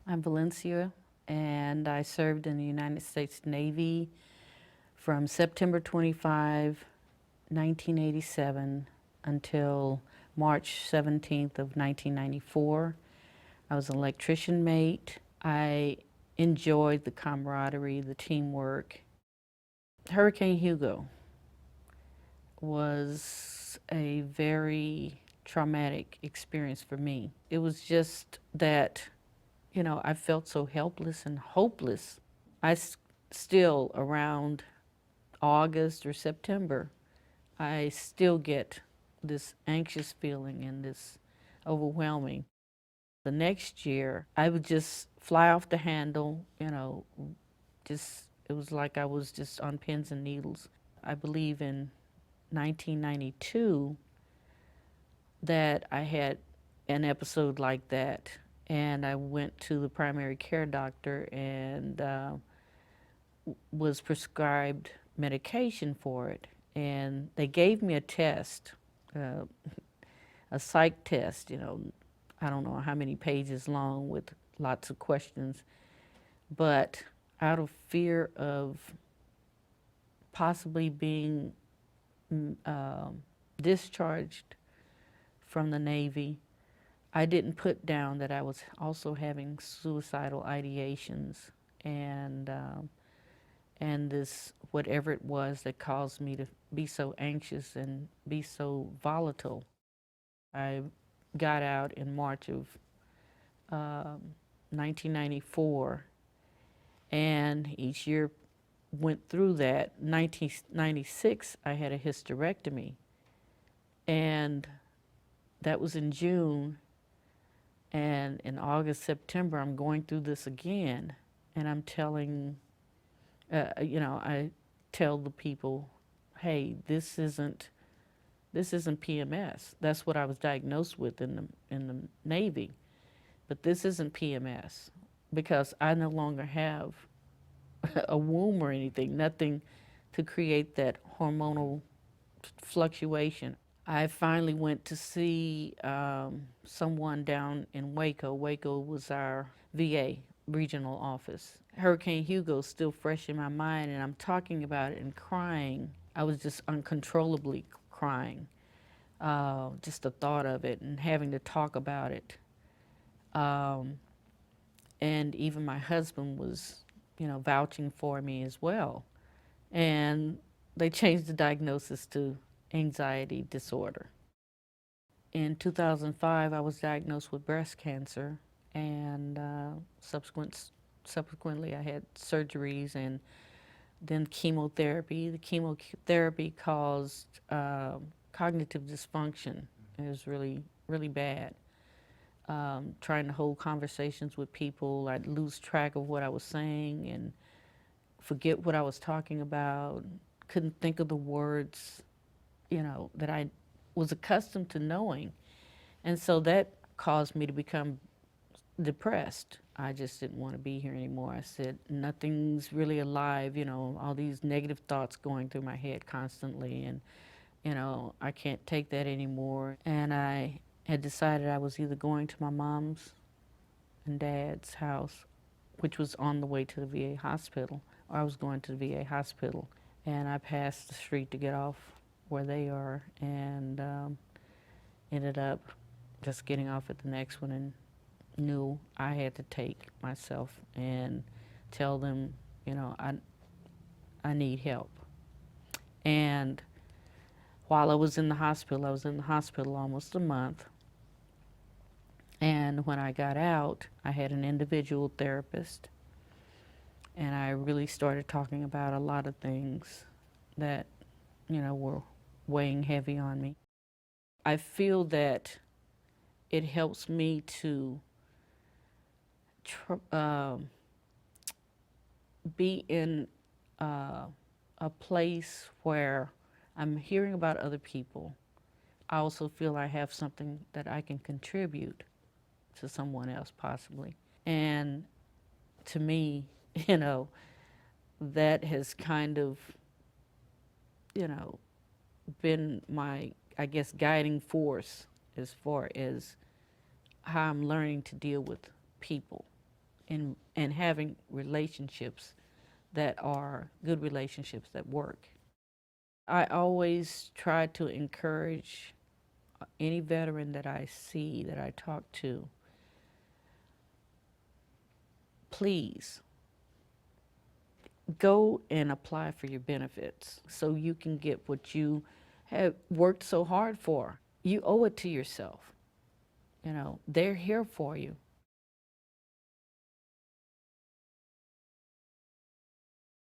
I'm Valencia, and I served in the United States Navy from September 25, 1987 until March 17th of 1994. I was an electrician mate. I enjoyed the camaraderie, the teamwork. Hurricane Hugo was a very traumatic experience for me. It was just that, I felt so helpless and hopeless. Still, around August or September, I still get this anxious feeling and this overwhelming. The next year, I would just fly off the handle, just, it was like I was just on pins and needles. I believe in 1992 that I had an episode like that, and I went to the primary care doctor and was prescribed medication for it. And they gave me a test, uh, a psych test, I don't know how many pages long with lots of questions. But out of fear of possibly being discharged from the Navy, I didn't put down that I was also having suicidal ideations and this whatever it was that caused me to be so anxious and be so volatile. I got out in March of 1994, and each year went through that. 1996, I had a hysterectomy, and that was in June. And in August, September, I'm going through this again, and I'm telling, I tell the people, hey, this isn't PMS. That's what I was diagnosed with in the Navy, but this isn't PMS because I no longer have a womb or anything, nothing to create that hormonal fluctuation. I finally went to see someone down in Waco. Waco was our VA regional office. Hurricane Hugo is still fresh in my mind, and I'm talking about it and crying. I was just uncontrollably crying, just the thought of it and having to talk about it. Um, and even my husband was, vouching for me as well. And they changed the diagnosis to anxiety disorder. In 2005, I was diagnosed with breast cancer, and subsequently, I had surgeries and then chemotherapy. The chemotherapy caused cognitive dysfunction. It was really, really bad. Trying to hold conversations with people, I'd lose track of what I was saying and forget what I was talking about. Couldn't think of the words, that I was accustomed to knowing. And so that caused me to become depressed. I just didn't want to be here anymore. I said, nothing's really alive, all these negative thoughts going through my head constantly. And, I can't take that anymore. And I had decided I was either going to my mom's and dad's house, which was on the way to the VA hospital, or I was going to the VA hospital. And I passed the street to get off where they are, and ended up just getting off at the next one and knew I had to take myself and tell them, I need help. And while I was in the hospital, I was in the hospital almost a month. And when I got out, I had an individual therapist, and I really started talking about a lot of things that, were weighing heavy on me. I feel that it helps me to be in a place where I'm hearing about other people. I also feel I have something that I can contribute to someone else, possibly. And to me, that has kind of, you know, been my, I guess, guiding force as far as how I'm learning to deal with people. and having relationships that are good relationships that work. I always try to encourage any veteran that I see, that I talk to, please go and apply for your benefits so you can get what you have worked so hard for. You owe it to yourself. You know, they're here for you.